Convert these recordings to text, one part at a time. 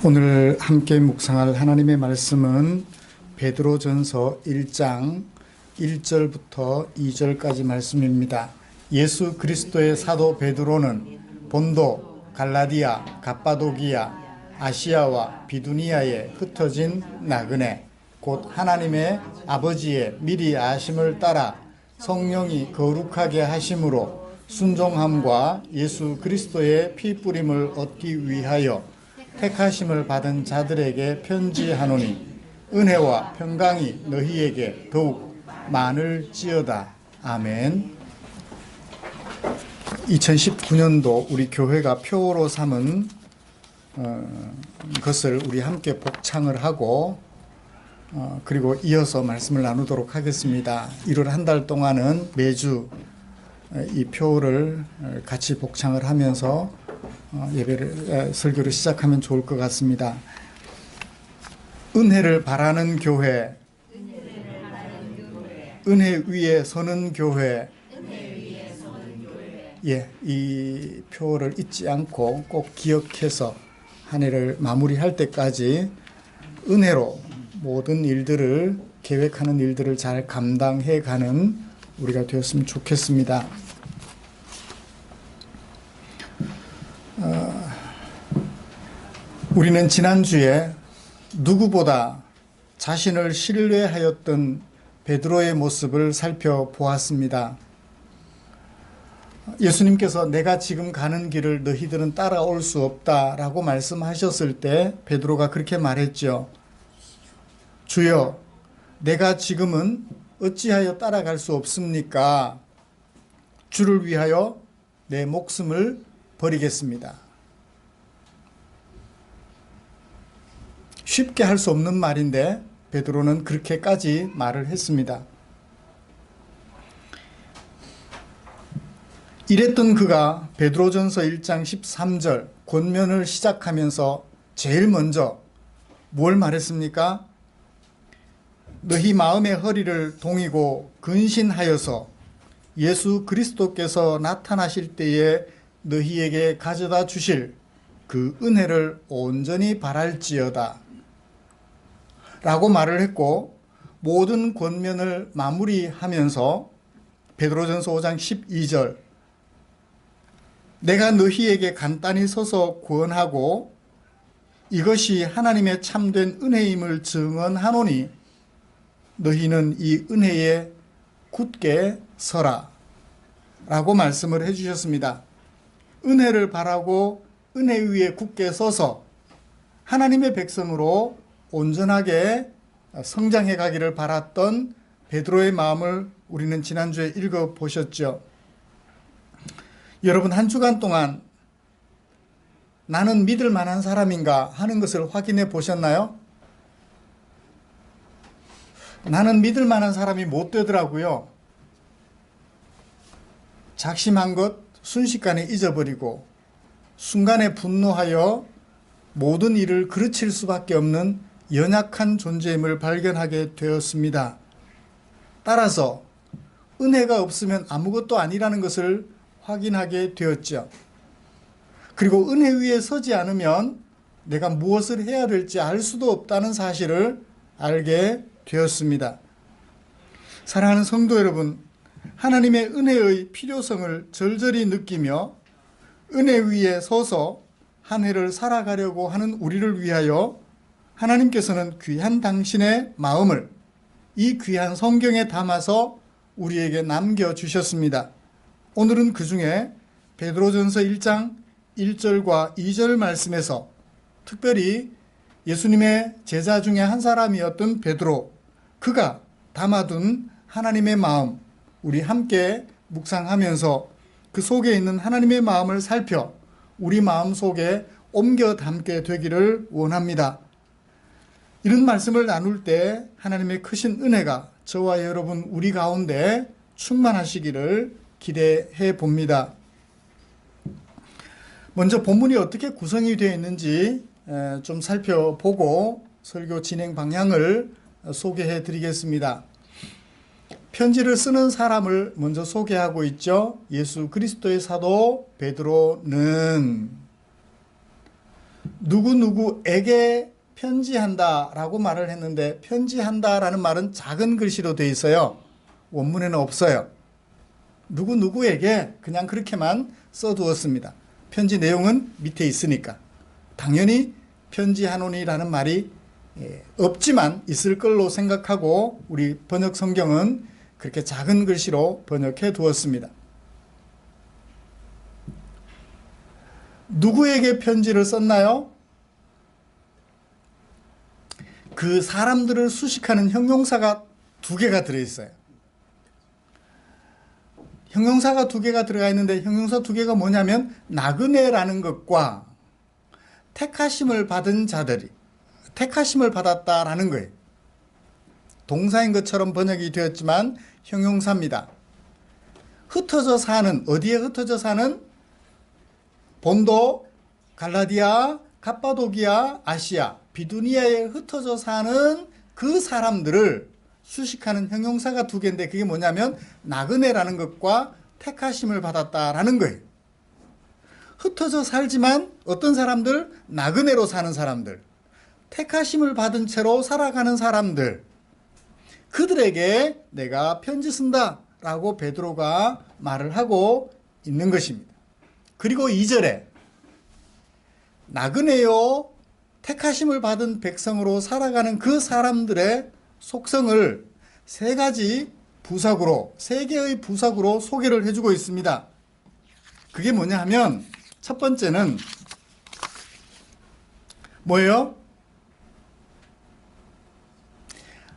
오늘 함께 묵상할 하나님의 말씀은 베드로전서 1장 1절부터 2절까지 말씀입니다. 예수 그리스도의 사도 베드로는 본도, 갈라디아, 갑바도기아, 아시아와 비두니아에 흩어진 나그네 곧 하나님의 아버지의 미리 아심을 따라 성령이 거룩하게 하심으로 순종함과 예수 그리스도의 피 뿌림을 얻기 위하여 택하심을 받은 자들에게 편지하노니 은혜와 평강이 너희에게 더욱 많을지어다. 아멘. 2019년도 우리 교회가 표로 삼은 것을 우리 함께 복창을 하고 그리고 이어서 말씀을 나누도록 하겠습니다. 1월 한 달 동안은 매주 이 표를 같이 복창을 하면서 설교를 시작하면 좋을 것 같습니다. 은혜를 바라는 교회, 은혜 위에 서는 교회. 이 표를 잊지 않고 꼭 기억해서 한 해를 마무리할 때까지 은혜로 모든 일들을 계획하는 일들을 잘 감당해 가는 우리가 되었으면 좋겠습니다. 우리는 지난주에 누구보다 자신을 신뢰하였던 베드로의 모습을 살펴보았습니다. 예수님께서 내가 지금 가는 길을 너희들은 따라올 수 없다라고 말씀하셨을 때 베드로가 그렇게 말했죠. 주여, 내가 지금은 어찌하여 따라갈 수 없습니까? 주를 위하여 내 목숨을 버리겠습니다. 쉽게 할 수 없는 말인데 베드로는 그렇게까지 말을 했습니다. 이랬던 그가 베드로전서 1장 13절 권면을 시작하면서 제일 먼저 뭘 말했습니까? 너희 마음의 허리를 동이고 근신하여서 예수 그리스도께서 나타나실 때에 너희에게 가져다 주실 그 은혜를 온전히 바랄지어다 라고 말을 했고, 모든 권면을 마무리하면서 베드로전서 5장 12절 내가 너희에게 간단히 서서 권하고 이것이 하나님의 참된 은혜임을 증언하노니 너희는 이 은혜에 굳게 서라 라고 말씀을 해주셨습니다. 은혜를 바라고 은혜 위에 굳게 서서 하나님의 백성으로 온전하게 성장해 가기를 바랐던 베드로의 마음을 우리는 지난주에 읽어보셨죠. 여러분, 한 주간 동안 나는 믿을 만한 사람인가 하는 것을 확인해 보셨나요? 나는 믿을 만한 사람이 못 되더라고요. 작심한 것 순식간에 잊어버리고 순간에 분노하여 모든 일을 그르칠 수밖에 없는 연약한 존재임을 발견하게 되었습니다. 따라서 은혜가 없으면 아무것도 아니라는 것을 확인하게 되었죠. 그리고 은혜 위에 서지 않으면 내가 무엇을 해야 될지 알 수도 없다는 사실을 알게 되었습니다. 사랑하는 성도 여러분, 하나님의 은혜의 필요성을 절절히 느끼며 은혜 위에 서서 한 해를 살아가려고 하는 우리를 위하여 하나님께서는 귀한 당신의 마음을 이 귀한 성경에 담아서 우리에게 남겨주셨습니다. 오늘은 그 중에 베드로전서 1장 1절과 2절 말씀에서 특별히 예수님의 제자 중에 한 사람이었던 베드로, 그가 담아둔 하나님의 마음, 우리 함께 묵상하면서 그 속에 있는 하나님의 마음을 살펴 우리 마음 속에 옮겨 담게 되기를 원합니다. 이런 말씀을 나눌 때 하나님의 크신 은혜가 저와 여러분 우리 가운데 충만하시기를 기대해 봅니다. 먼저 본문이 어떻게 구성이 되어 있는지 좀 살펴보고 설교 진행 방향을 소개해 드리겠습니다. 편지를 쓰는 사람을 먼저 소개하고 있죠. 예수 그리스도의 사도 베드로는 누구누구에게 편지한다라고 말을 했는데 편지한다라는 말은 작은 글씨로 되어 있어요. 원문에는 없어요. 누구누구에게 그냥 그렇게만 써두었습니다. 편지 내용은 밑에 있으니까. 당연히 편지하노니라는 말이 없지만 있을 걸로 생각하고 우리 번역 성경은 그렇게 작은 글씨로 번역해 두었습니다. 누구에게 편지를 썼나요? 그 사람들을 수식하는 형용사가 두 개가 들어있어요. 형용사가 두 개가 들어가 있는데 형용사 두 개가 뭐냐면 나그네라는 것과 택하심을 받은 자들이 택하심을 받았다라는 거예요. 동사인 것처럼 번역이 되었지만 형용사입니다. 흩어져 사는, 어디에 흩어져 사는? 본도, 갈라디아, 갑바도기아, 아시아, 비두니아에 흩어져 사는 그 사람들을 수식하는 형용사가 두 개인데 그게 뭐냐면 나그네라는 것과 택하심을 받았다라는 거예요. 흩어져 살지만 어떤 사람들? 나그네로 사는 사람들, 택하심을 받은 채로 살아가는 사람들, 그들에게 내가 편지 쓴다 라고 베드로가 말을 하고 있는 것입니다. 그리고 2절에 나그네요 택하심을 받은 백성으로 살아가는 그 사람들의 속성을 세 가지 부사구로, 세 개의 부사구로 소개를 해주고 있습니다. 그게 뭐냐 하면 첫 번째는 뭐예요?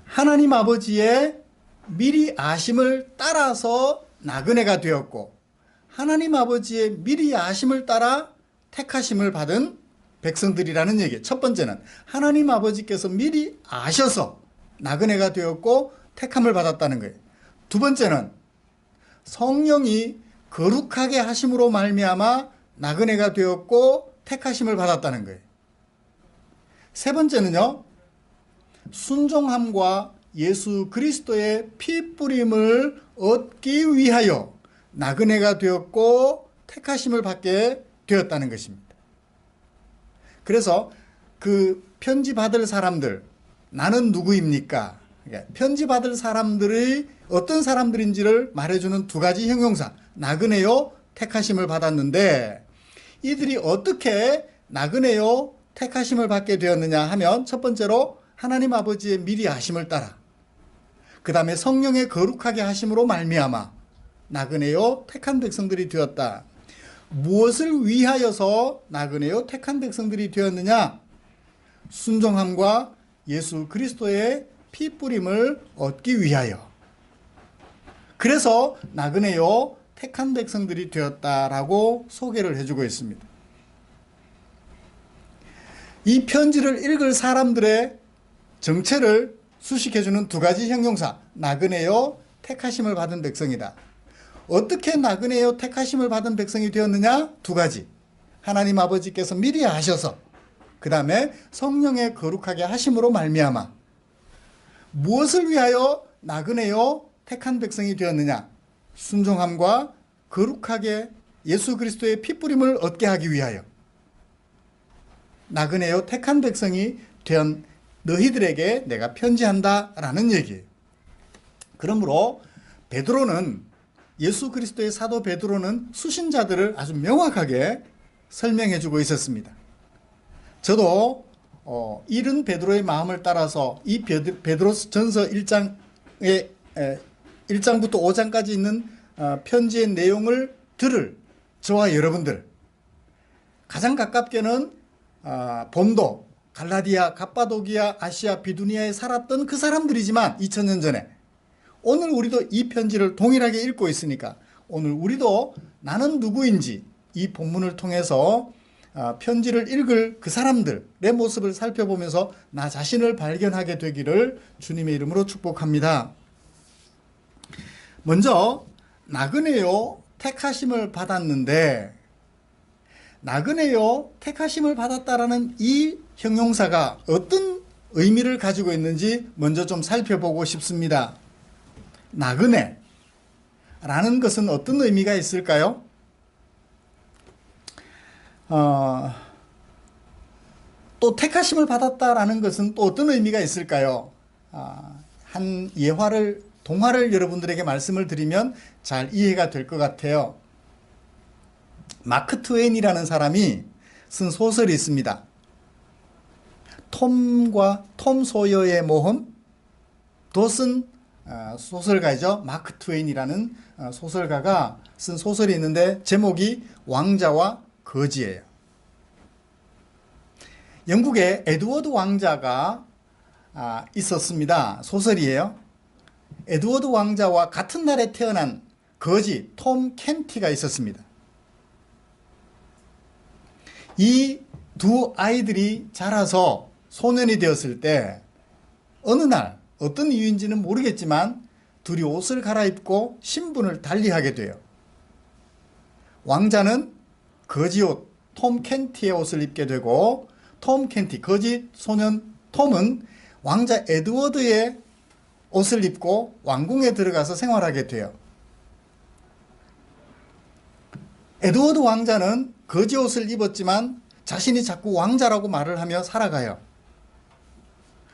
하나님 아버지의 미리 아심을 따라서 나그네가 되었고 하나님 아버지의 미리 아심을 따라 택하심을 받은 백성들이라는 얘기예요. 첫 번째는 하나님 아버지께서 미리 아셔서 나그네가 되었고 택함을 받았다는 거예요. 두 번째는 성령이 거룩하게 하심으로 말미암아 나그네가 되었고 택하심을 받았다는 거예요. 세 번째는요, 순종함과 예수 그리스도의 피 뿌림을 얻기 위하여 나그네가 되었고 택하심을 받게 되었다는 것입니다. 그래서 그 편지 받을 사람들, 나는 누구입니까? 편지 받을 사람들이 어떤 사람들인지를 말해주는 두 가지 형용사, 나그네요, 택하심을 받았는데 이들이 어떻게 나그네요, 택하심을 받게 되었느냐 하면 첫 번째로 하나님 아버지의 미리 아심을 따라, 그 다음에 성령의 거룩하게 하심으로 말미암아 나그네요, 택한 백성들이 되었다. 무엇을 위하여서 나그네요, 택한 백성들이 되었느냐? 순종함과 예수 그리스도의 피 뿌림을 얻기 위하여. 그래서 나그네요, 택한 백성들이 되었다라고 소개를 해주고 있습니다. 이 편지를 읽을 사람들의 정체를 수식해주는 두 가지 형용사, 나그네요, 택하심을 받은 백성이다. 어떻게 나그네요, 택하심을 받은 백성이 되었느냐? 두 가지. 하나님 아버지께서 미리 아셔서, 그 다음에 성령의 거룩하게 하심으로 말미암아. 무엇을 위하여 나그네요, 택한 백성이 되었느냐? 순종함과 거룩하게 예수 그리스도의 피뿌림을 얻게 하기 위하여. 나그네요, 택한 백성이 된 너희들에게 내가 편지한다 라는 얘기예요. 그러므로 베드로는, 예수 그리스도의 사도 베드로는 수신자들을 아주 명확하게 설명해 주고 있었습니다. 저도 이른 베드로의 마음을 따라서 이 베드로전서 1장부터 5장까지 있는 편지의 내용을 들을 저와 여러분들, 가장 가깝게는 본도, 갈라디아, 갑바도기아, 아시아, 비두니아에 살았던 그 사람들이지만 2000년 전에, 오늘 우리도 이 편지를 동일하게 읽고 있으니까 오늘 우리도 나는 누구인지 이 본문을 통해서 편지를 읽을 그 사람들의 모습을 살펴보면서 나 자신을 발견하게 되기를 주님의 이름으로 축복합니다. 먼저 나그네요, 택하심을 받았는데, 나그네요, 택하심을 받았다라는 이 형용사가 어떤 의미를 가지고 있는지 먼저 좀 살펴보고 싶습니다. 나그네라는 것은 어떤 의미가 있을까요? 또 택하심을 받았다라는 것은 또 어떤 의미가 있을까요? 한 동화를 여러분들에게 말씀을 드리면 잘 이해가 될 것 같아요. 마크 트웨인이라는 사람이 쓴 소설이 있습니다. 톰 소여의 모험. 돛은 소설가이죠. 마크 트웨인이라는 소설가가 쓴 소설이 있는데 제목이 왕자와 거지예요. 영국에 에드워드 왕자가 있었습니다. 소설이에요. 에드워드 왕자와 같은 날에 태어난 거지 톰 켄티가 있었습니다. 이 두 아이들이 자라서 소년이 되었을 때 어느 날 어떤 이유인지는 모르겠지만 둘이 옷을 갈아입고 신분을 달리하게 돼요. 왕자는 거지 옷 톰 켄티의 옷을 입게 되고 거지 소년 톰은 왕자 에드워드의 옷을 입고 왕궁에 들어가서 생활하게 돼요. 에드워드 왕자는 거지 옷을 입었지만 자신이 자꾸 왕자라고 말을 하며 살아가요.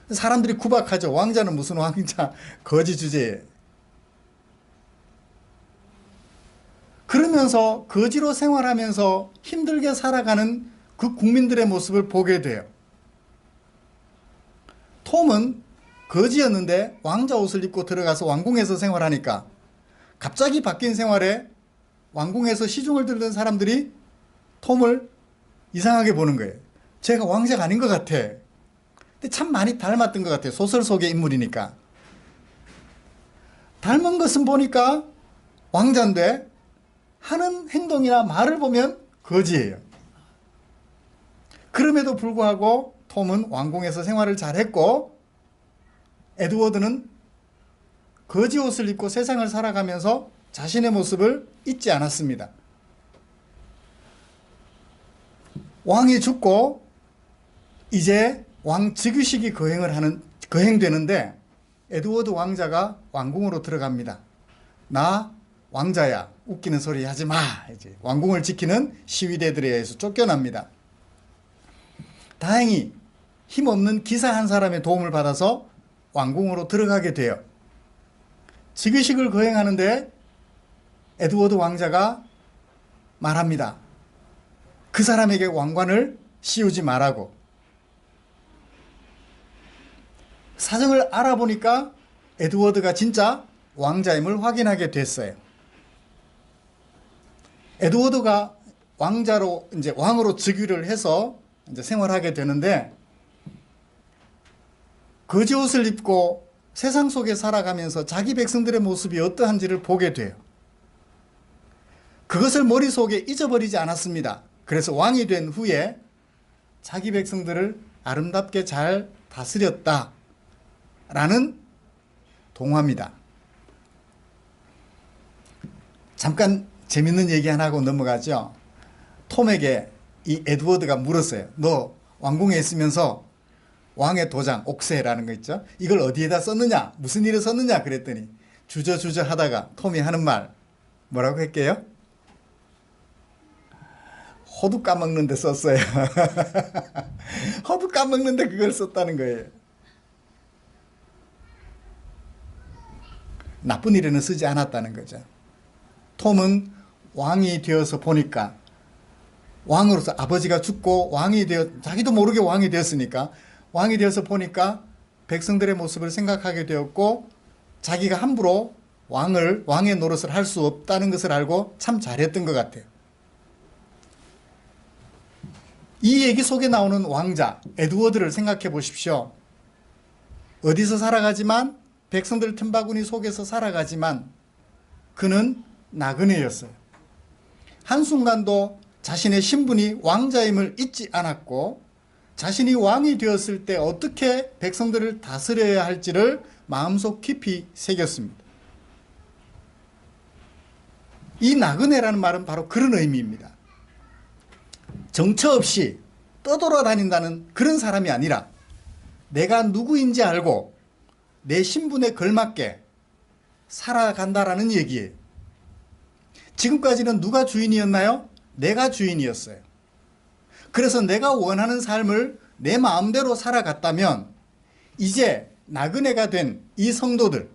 사람들이 구박하죠. 왕자는 무슨 왕자, 거지 주제에. 그러면서 거지로 생활하면서 힘들게 살아가는 그 국민들의 모습을 보게 돼요. 톰은 거지였는데 왕자 옷을 입고 들어가서 왕궁에서 생활하니까 갑자기 바뀐 생활에 왕궁에서 시중을 들던 사람들이 톰을 이상하게 보는 거예요. 제가 왕자가 아닌 것 같아. 근데 참 많이 닮았던 것 같아요. 소설 속의 인물이니까. 닮은 것은 보니까 왕자인데 하는 행동이나 말을 보면 거지예요. 그럼에도 불구하고 톰은 왕궁에서 생활을 잘했고 에드워드는 거지 옷을 입고 세상을 살아가면서 자신의 모습을 잊지 않았습니다. 왕이 죽고 이제 왕 즉위식이 거행되는데 에드워드 왕자가 왕궁으로 들어갑니다. 나 왕자야. 웃기는 소리 하지 마. 이제 왕궁을 지키는 시위대들에 의해서 쫓겨납니다. 다행히 힘없는 기사 한 사람의 도움을 받아서 왕궁으로 들어가게 돼요. 즉위식을 거행하는데 에드워드 왕자가 말합니다. 그 사람에게 왕관을 씌우지 말라고. 사정을 알아보니까 에드워드가 진짜 왕자임을 확인하게 됐어요. 에드워드가 왕으로 즉위를 해서 이제 생활하게 되는데 거지 옷을 입고 세상 속에 살아가면서 자기 백성들의 모습이 어떠한지를 보게 돼요. 그것을 머릿속에 잊어버리지 않았습니다. 그래서 왕이 된 후에 자기 백성들을 아름답게 잘 다스렸다라는 동화입니다. 잠깐 재밌는 얘기 하나 하고 넘어가죠. 톰에게 이 에드워드가 물었어요. 너 왕궁에 있으면서 왕의 도장, 옥새라는 거 있죠? 이걸 어디에다 썼느냐? 무슨 일에 썼느냐? 그랬더니 주저주저 하다가 톰이 하는 말 뭐라고 할게요? 호두 까먹는 데 썼어요. 호두 까먹는 데 그걸 썼다는 거예요. 나쁜 일에는 쓰지 않았다는 거죠. 톰은 왕이 되어서 보니까 왕으로서 아버지가 죽고 자기도 모르게 왕이 되었으니까 왕이 되어서 보니까 백성들의 모습을 생각하게 되었고 자기가 함부로 왕의 노릇을 할 수 없다는 것을 알고 참 잘했던 것 같아요. 이 얘기 속에 나오는 왕자 에드워드를 생각해 보십시오. 어디서 살아가지만 백성들 틈바구니 속에서 살아가지만 그는 나그네였어요. 한순간도 자신의 신분이 왕자임을 잊지 않았고 자신이 왕이 되었을 때 어떻게 백성들을 다스려야 할지를 마음속 깊이 새겼습니다. 이 나그네라는 말은 바로 그런 의미입니다. 정처 없이 떠돌아다닌다는 그런 사람이 아니라 내가 누구인지 알고 내 신분에 걸맞게 살아간다라는 얘기예요. 지금까지는 누가 주인이었나요? 내가 주인이었어요. 그래서 내가 원하는 삶을 내 마음대로 살아갔다면 이제 나그네가 된 이 성도들,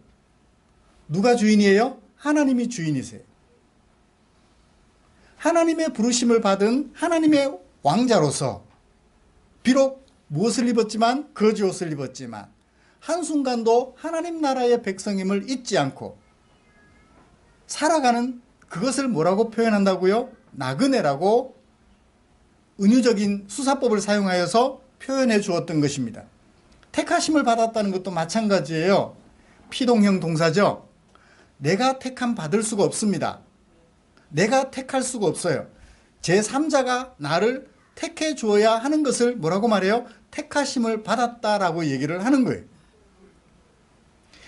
누가 주인이에요? 하나님이 주인이세요. 하나님의 부르심을 받은 하나님의 왕자로서 비록 무엇을 입었지만, 거지 옷을 입었지만 한순간도 하나님 나라의 백성임을 잊지 않고 살아가는, 그것을 뭐라고 표현한다고요? 나그네라고 은유적인 수사법을 사용하여서 표현해 주었던 것입니다. 택하심을 받았다는 것도 마찬가지예요. 피동형 동사죠. 내가 택함 받을 수가 없습니다. 내가 택할 수가 없어요. 제3자가 나를 택해 주어야 하는 것을 뭐라고 말해요? 택하심을 받았다라고 얘기를 하는 거예요.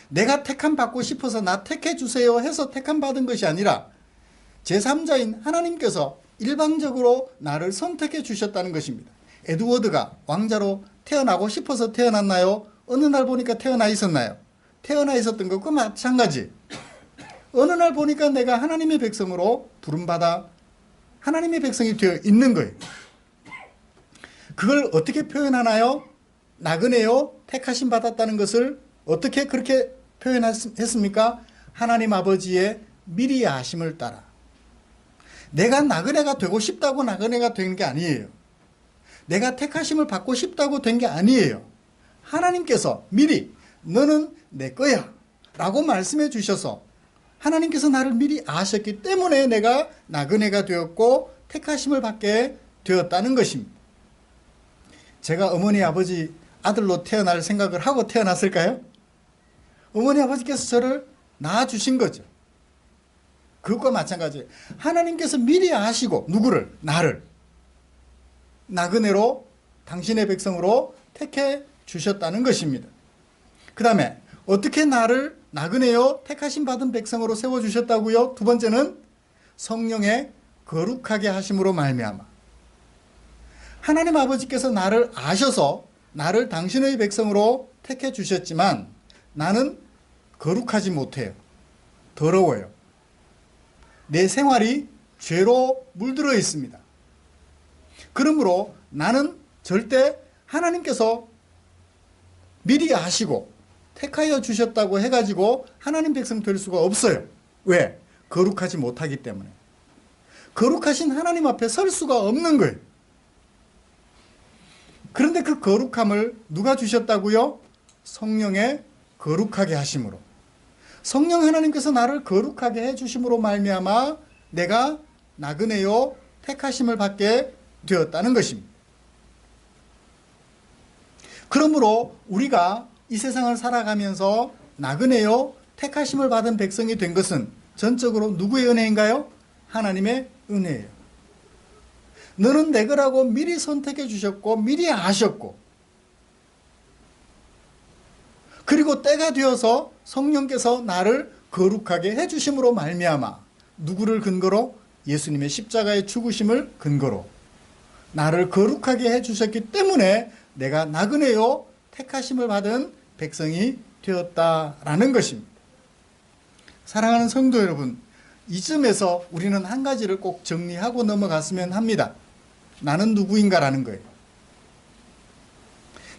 내가 택함 받고 싶어서 나 택해 주세요 해서 택함 받은 것이 아니라 제3자인 하나님께서 일방적으로 나를 선택해 주셨다는 것입니다. 에드워드가 왕자로 태어나고 싶어서 태어났나요? 어느 날 보니까 태어나 있었나요? 태어나 있었던 것과 마찬가지. 어느 날 보니까 내가 하나님의 백성으로 부름받아 하나님의 백성이 되어 있는 거예요. 그걸 어떻게 표현하나요? 나그네요, 택하심 받았다는 것을 어떻게 그렇게 표현했습니까? 하나님 아버지의 미리 아심을 따라. 내가 나그네가 되고 싶다고 나그네가 된 게 아니에요. 내가 택하심을 받고 싶다고 된 게 아니에요. 하나님께서 미리 너는 내 거야 라고 말씀해 주셔서 하나님께서 나를 미리 아셨기 때문에 내가 나그네가 되었고 택하심을 받게 되었다는 것입니다. 제가 어머니 아버지 아들로 태어날 생각을 하고 태어났을까요? 어머니 아버지께서 저를 낳아주신 거죠. 그것과 마찬가지예요. 하나님께서 미리 아시고 누구를? 나를 나그네로 당신의 백성으로 택해 주셨다는 것입니다. 그 다음에 어떻게 나를 나그네요 택하심 받은 백성으로 세워주셨다고요? 두 번째는 성령의 거룩하게 하심으로 말미암아. 하나님 아버지께서 나를 아셔서 나를 당신의 백성으로 택해 주셨지만 나는 거룩하지 못해요. 더러워요. 내 생활이 죄로 물들어 있습니다. 그러므로 나는 절대 하나님께서 미리 아시고 택하여 주셨다고 해가지고 하나님 백성 될 수가 없어요. 왜? 거룩하지 못하기 때문에. 거룩하신 하나님 앞에 설 수가 없는 거예요. 그런데 그 거룩함을 누가 주셨다고요? 성령의 거룩하게 하심으로. 성령 하나님께서 나를 거룩하게 해주심으로 말미암아 내가 나그네요 택하심을 받게 되었다는 것입니다. 그러므로 우리가 이 세상을 살아가면서 나그네요 택하심을 받은 백성이 된 것은 전적으로 누구의 은혜인가요? 하나님의 은혜예요. 너는 내 거라고 미리 선택해 주셨고 미리 아셨고 그리고 때가 되어서 성령께서 나를 거룩하게 해주심으로 말미암아 누구를 근거로? 예수님의 십자가의 죽으심을 근거로 나를 거룩하게 해주셨기 때문에 내가 나그네요 택하심을 받은 백성이 되었다라는 것입니다. 사랑하는 성도 여러분, 이쯤에서 우리는 한 가지를 꼭 정리하고 넘어갔으면 합니다. 나는 누구인가라는 거예요.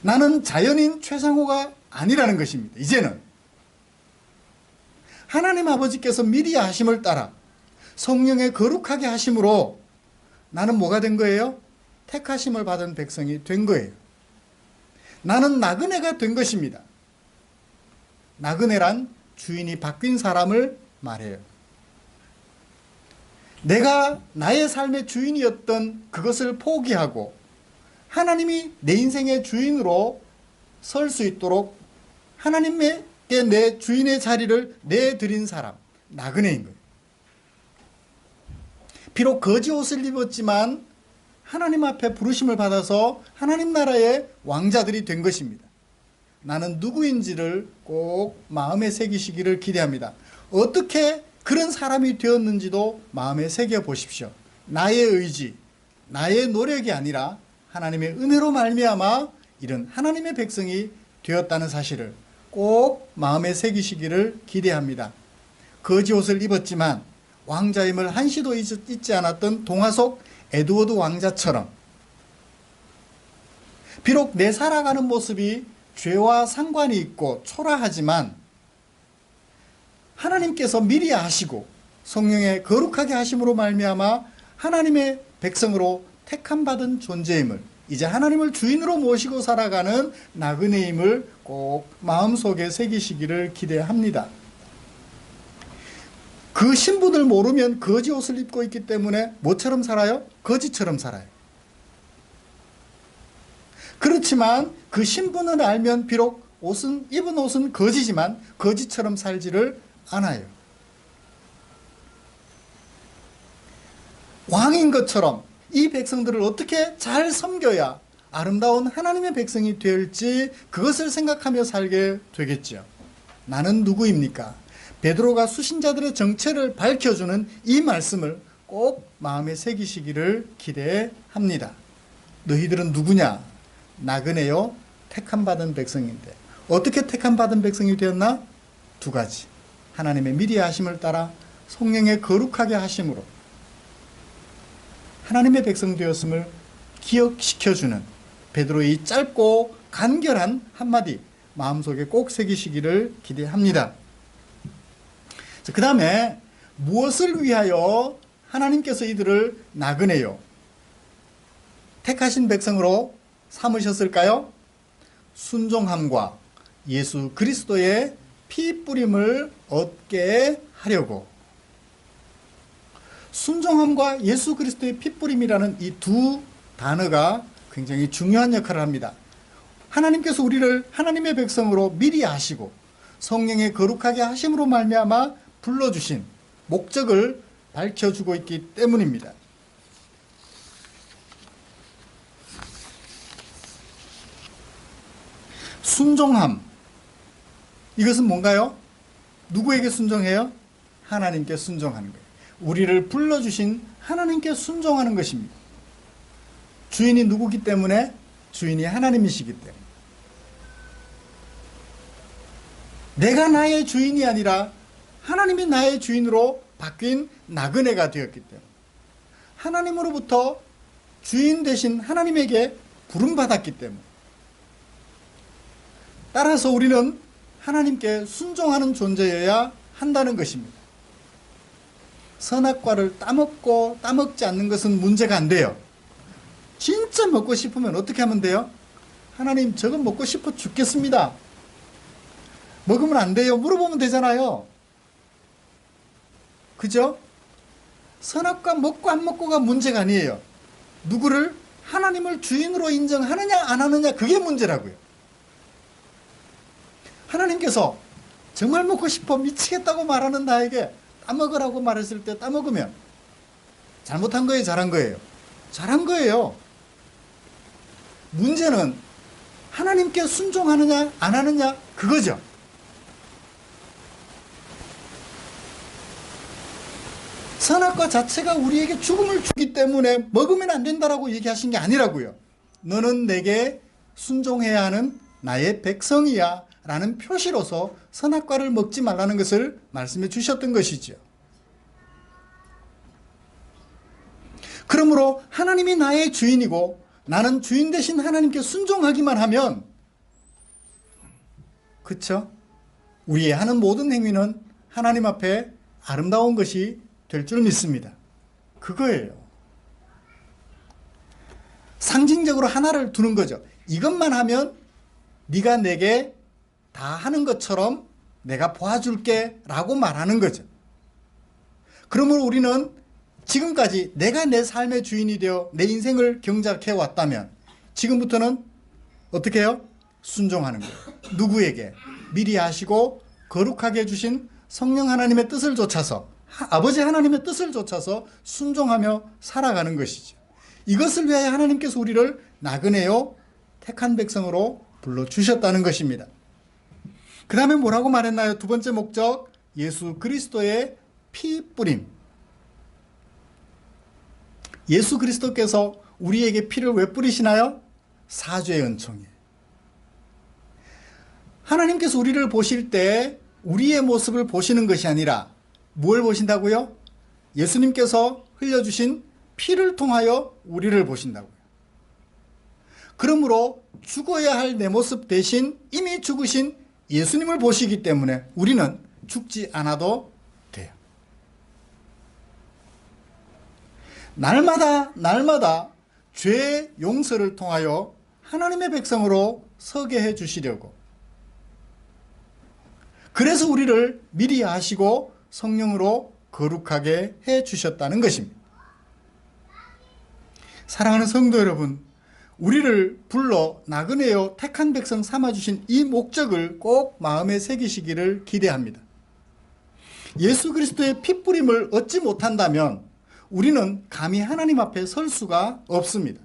나는 자연인 최상호가 아니라는 것입니다. 이제는 하나님 아버지께서 미리 아심을 따라 성령의 거룩하게 하심으로 나는 뭐가 된 거예요? 택하심을 받은 백성이 된 거예요. 나는 나그네가 된 것입니다. 나그네란 주인이 바뀐 사람을 말해요. 내가 나의 삶의 주인이었던 그것을 포기하고 하나님이 내 인생의 주인으로 설 수 있도록 하나님께 내 주인의 자리를 내드린 사람, 나그네인 거예요. 비록 거지 옷을 입었지만 하나님 앞에 부르심을 받아서 하나님 나라의 왕자들이 된 것입니다. 나는 누구인지를 꼭 마음에 새기시기를 기대합니다. 어떻게 그런 사람이 되었는지도 마음에 새겨 보십시오. 나의 의지, 나의 노력이 아니라 하나님의 은혜로 말미암아 이런 하나님의 백성이 되었다는 사실을 꼭 마음에 새기시기를 기대합니다. 거지 옷을 입었지만 왕자임을 한시도 잊지 않았던 동화 속 에드워드 왕자처럼 비록 내 살아가는 모습이 죄와 상관이 있고 초라하지만 하나님께서 미리 아시고 성령의 거룩하게 하심으로 말미암아 하나님의 백성으로 택함받은 존재임을, 이제 하나님을 주인으로 모시고 살아가는 나그네임을 꼭 마음속에 새기시기를 기대합니다. 그 신분을 모르면 거지 옷을 입고 있기 때문에 뭐처럼 살아요? 거지처럼 살아요. 그렇지만 그 신분을 알면 비록 입은 옷은 거지지만 거지처럼 살지를 않아요. 왕인 것처럼 이 백성들을 어떻게 잘 섬겨야 아름다운 하나님의 백성이 될지 그것을 생각하며 살게 되겠죠. 나는 누구입니까? 베드로가 수신자들의 정체를 밝혀주는 이 말씀을 꼭 마음에 새기시기를 기대합니다. 너희들은 누구냐? 나그네요, 택함받은 백성인데. 어떻게 택함받은 백성이 되었나? 두 가지. 하나님의 미리 하심을 따라 성령의 거룩하게 하심으로 하나님의 백성 되었음을 기억시켜주는 베드로의 이 짧고 간결한 한마디 마음속에 꼭 새기시기를 기대합니다. 그 다음에 무엇을 위하여 하나님께서 이들을 나그네요, 택하신 백성으로 삼으셨을까요? 순종함과 예수 그리스도의 피 뿌림을 얻게 하려고. 순종함과 예수 그리스도의 피 뿌림이라는 이 두 단어가 굉장히 중요한 역할을 합니다. 하나님께서 우리를 하나님의 백성으로 미리 아시고 성령의 거룩하게 하심으로 말미암아 불러주신 목적을 밝혀주고 있기 때문입니다. 순종함, 이것은 뭔가요? 누구에게 순종해요? 하나님께 순종하는 거예요. 우리를 불러주신 하나님께 순종하는 것입니다. 주인이 누구기 때문에? 주인이 하나님이시기 때문에. 내가 나의 주인이 아니라 하나님이 나의 주인으로 바뀐 나그네가 되었기 때문에, 하나님으로부터 주인 되신 하나님에게 부름받았기 때문에, 따라서 우리는 하나님께 순종하는 존재여야 한다는 것입니다. 선악과를 따먹고 따먹지 않는 것은 문제가 안 돼요. 진짜 먹고 싶으면 어떻게 하면 돼요? 하나님, 저거 먹고 싶어 죽겠습니다. 먹으면 안 돼요? 물어보면 되잖아요. 그죠? 선악과 먹고 안 먹고가 문제가 아니에요. 누구를? 하나님을 주인으로 인정하느냐 안 하느냐, 그게 문제라고요. 하나님께서 정말 먹고 싶어 미치겠다고 말하는 나에게 따먹으라고 말했을 때 따먹으면 잘못한 거예요, 잘한 거예요? 잘한 거예요. 문제는 하나님께 순종하느냐 안 하느냐, 그거죠. 선악과 자체가 우리에게 죽음을 주기 때문에 먹으면 안 된다라고 얘기하신 게 아니라고요. 너는 내게 순종해야 하는 나의 백성이야 라는 표시로서 선악과를 먹지 말라는 것을 말씀해 주셨던 것이죠. 그러므로 하나님이 나의 주인이고 나는 주인 대신 하나님께 순종하기만 하면, 그쵸? 우리의 하는 모든 행위는 하나님 앞에 아름다운 것이 될 줄 믿습니다. 그거예요. 상징적으로 하나를 두는 거죠. 이것만 하면 네가 내게 다 하는 것처럼 내가 도와줄게 라고 말하는 거죠. 그러므로 우리는 지금까지 내가 내 삶의 주인이 되어 내 인생을 경작해 왔다면 지금부터는 어떻게 해요? 순종하는 거예요. 누구에게? 미리 아시고 거룩하게 해주신 성령 하나님의 뜻을 좇아서, 아버지 하나님의 뜻을 좇아서 순종하며 살아가는 것이죠. 이것을 위하여 하나님께서 우리를 나그네요, 택한 백성으로 불러주셨다는 것입니다. 그 다음에 뭐라고 말했나요? 두 번째 목적, 예수 그리스도의 피 뿌림. 예수 그리스도께서 우리에게 피를 왜 뿌리시나요? 사죄의 은총이에요. 하나님께서 우리를 보실 때 우리의 모습을 보시는 것이 아니라 뭘 보신다고요? 예수님께서 흘려주신 피를 통하여 우리를 보신다고요. 그러므로 죽어야 할 내 모습 대신 이미 죽으신 예수님을 보시기 때문에 우리는 죽지 않아도 돼요. 날마다 죄 용서를 통하여 하나님의 백성으로 서게 해 주시려고, 그래서 우리를 미리 아시고 성령으로 거룩하게 해 주셨다는 것입니다. 사랑하는 성도 여러분, 우리를 불러 나그네여 택한 백성 삼아주신 이 목적을 꼭 마음에 새기시기를 기대합니다. 예수 그리스도의 핏부림을 얻지 못한다면 우리는 감히 하나님 앞에 설 수가 없습니다.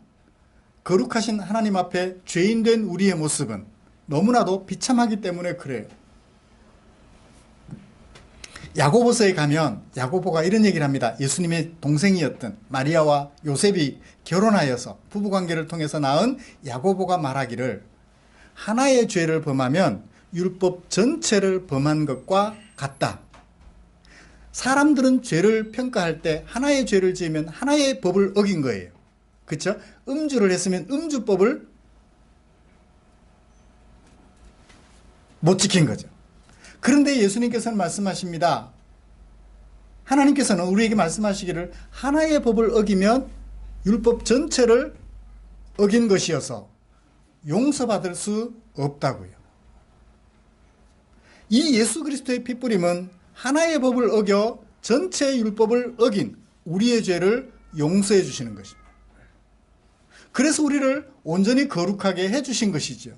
거룩하신 하나님 앞에 죄인된 우리의 모습은 너무나도 비참하기 때문에 그래요. 야고보서에 가면 야고보가 이런 얘기를 합니다. 예수님의 동생이었던 마리아와 요셉이 결혼하여서 부부관계를 통해서 낳은 야고보가 말하기를, 하나의 죄를 범하면 율법 전체를 범한 것과 같다. 사람들은 죄를 평가할 때 하나의 죄를 지으면 하나의 법을 어긴 거예요. 그렇죠? 음주를 했으면 음주법을 못 지킨 거죠. 그런데 예수님께서는 말씀하십니다. 하나님께서는 우리에게 말씀하시기를 하나의 법을 어기면 율법 전체를 어긴 것이어서 용서받을 수 없다고요. 이 예수 그리스도의 핏부림은 하나의 법을 어겨 전체 율법을 어긴 우리의 죄를 용서해 주시는 것입니다. 그래서 우리를 온전히 거룩하게 해 주신 것이죠.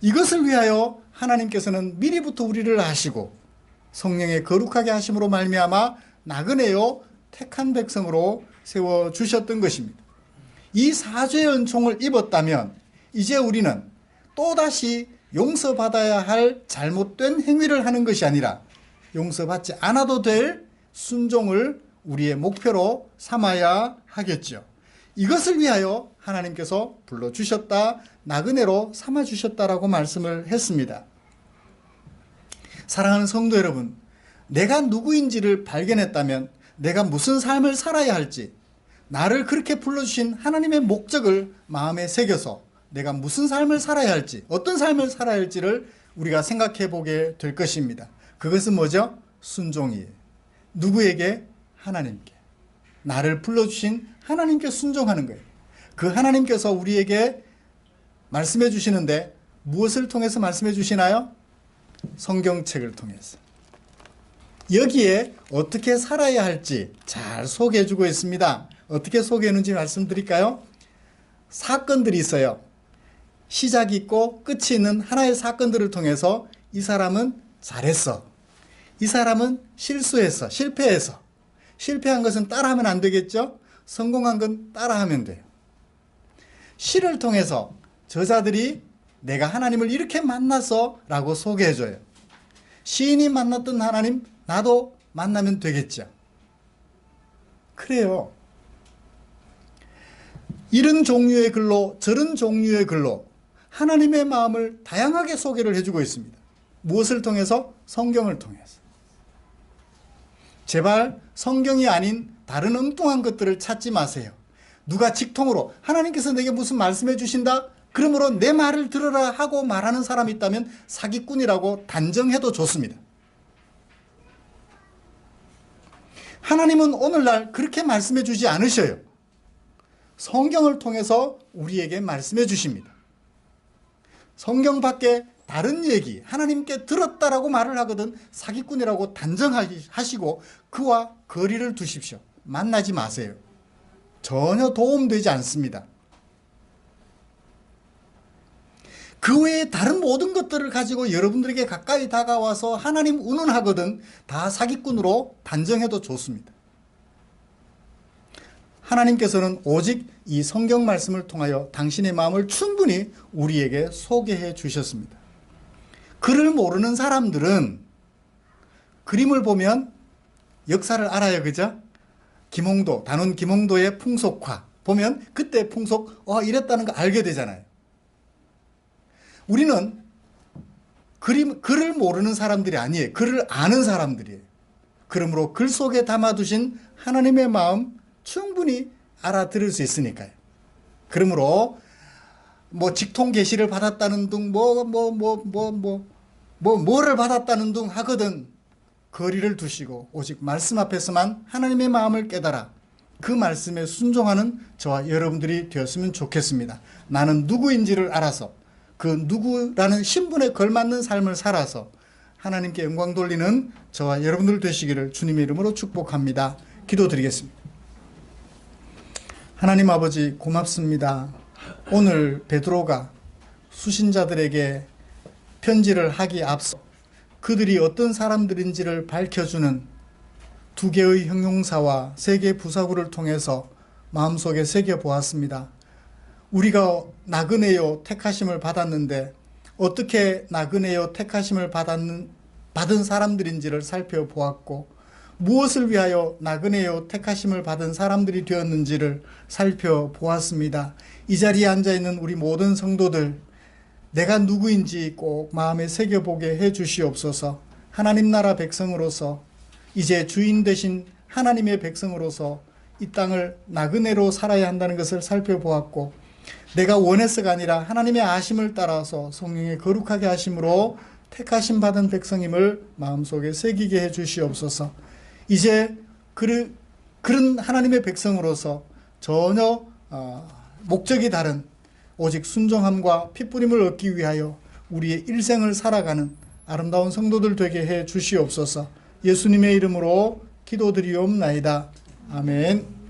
이것을 위하여 하나님께서는 미리부터 우리를 아시고 성령의 거룩하게 하심으로 말미암아 나그네요 택한 백성으로 세워주셨던 것입니다. 이 사죄의 은총을 입었다면 이제 우리는 또다시 용서받아야 할 잘못된 행위를 하는 것이 아니라 용서받지 않아도 될 순종을 우리의 목표로 삼아야 하겠죠. 이것을 위하여 하나님께서 불러주셨다, 나그네로 삼아주셨다라고 말씀을 했습니다. 사랑하는 성도 여러분, 내가 누구인지를 발견했다면 내가 무슨 삶을 살아야 할지, 나를 그렇게 불러주신 하나님의 목적을 마음에 새겨서 내가 무슨 삶을 살아야 할지, 어떤 삶을 살아야 할지를 우리가 생각해 보게 될 것입니다. 그것은 뭐죠? 순종이에요. 누구에게? 하나님께. 나를 불러주신 하나님께 순종하는 거예요. 그 하나님께서 우리에게 말씀해 주시는데 무엇을 통해서 말씀해 주시나요? 성경책을 통해서. 여기에 어떻게 살아야 할지 잘 소개해 주고 있습니다. 어떻게 소개했는지 말씀드릴까요? 사건들이 있어요. 시작이 있고 끝이 있는 하나의 사건들을 통해서 이 사람은 잘했어, 이 사람은 실수했어, 실패했어. 실패한 것은 따라하면 안 되겠죠? 성공한 건 따라하면 돼요. 시를 통해서 저자들이 내가 하나님을 이렇게 만나서 라고 소개해줘요. 시인이 만났던 하나님 나도 만나면 되겠죠. 그래요. 이런 종류의 글로 저런 종류의 글로 하나님의 마음을 다양하게 소개를 해주고 있습니다. 무엇을 통해서? 성경을 통해서. 제발 성경이 아닌 다른 엉뚱한 것들을 찾지 마세요. 누가 직통으로 하나님께서 내게 무슨 말씀해 주신다? 그러므로 내 말을 들으라 하고 말하는 사람이 있다면 사기꾼이라고 단정해도 좋습니다. 하나님은 오늘날 그렇게 말씀해 주지 않으셔요. 성경을 통해서 우리에게 말씀해 주십니다. 성경 밖에 다른 얘기, 하나님께 들었다라고 말을 하거든 사기꾼이라고 단정하시고 그와 거리를 두십시오. 만나지 마세요. 전혀 도움되지 않습니다. 그 외에 다른 모든 것들을 가지고 여러분들에게 가까이 다가와서 하나님 운운하거든 다 사기꾼으로 단정해도 좋습니다. 하나님께서는 오직 이 성경 말씀을 통하여 당신의 마음을 충분히 우리에게 소개해 주셨습니다. 글을 모르는 사람들은 그림을 보면 역사를 알아요. 그죠? 김홍도, 단원 김홍도의 풍속화 보면 그때 풍속 이랬다는 거 알게 되잖아요. 우리는 글을 모르는 사람들이 아니에요. 글을 아는 사람들이에요. 그러므로 글 속에 담아두신 하나님의 마음 충분히 알아들을 수 있으니까요. 그러므로 뭐 직통 계시를 받았다는 둥 뭐를 받았다는 둥 하거든 거리를 두시고 오직 말씀 앞에서만 하나님의 마음을 깨달아 그 말씀에 순종하는 저와 여러분들이 되었으면 좋겠습니다. 나는 누구인지를 알아서 그 누구라는 신분에 걸맞는 삶을 살아서 하나님께 영광 돌리는 저와 여러분들 되시기를 주님의 이름으로 축복합니다. 기도드리겠습니다. 하나님 아버지 고맙습니다. 오늘 베드로가 수신자들에게 편지를 하기 앞서 그들이 어떤 사람들인지를 밝혀주는 두 개의 형용사와 세 개의 부사구를 통해서 마음속에 새겨보았습니다. 우리가 나그네요 택하심을 받았는데 어떻게 나그네요 택하심을 받은 사람들인지를 살펴보았고 무엇을 위하여 나그네요 택하심을 받은 사람들이 되었는지를 살펴보았습니다. 이 자리에 앉아있는 우리 모든 성도들 내가 누구인지 꼭 마음에 새겨보게 해주시옵소서. 하나님 나라 백성으로서 이제 주인 되신 하나님의 백성으로서 이 땅을 나그네로 살아야 한다는 것을 살펴보았고 내가 원해서가 아니라 하나님의 아심을 따라서 성령의 거룩하게 하심으로 택하심 받은 백성임을 마음속에 새기게 해주시옵소서. 이제 그런 하나님의 백성으로서 전혀 목적이 다른 오직 순종함과 핏부림을 얻기 위하여 우리의 일생을 살아가는 아름다운 성도들 되게 해 주시옵소서. 예수님의 이름으로 기도드리옵나이다. 아멘.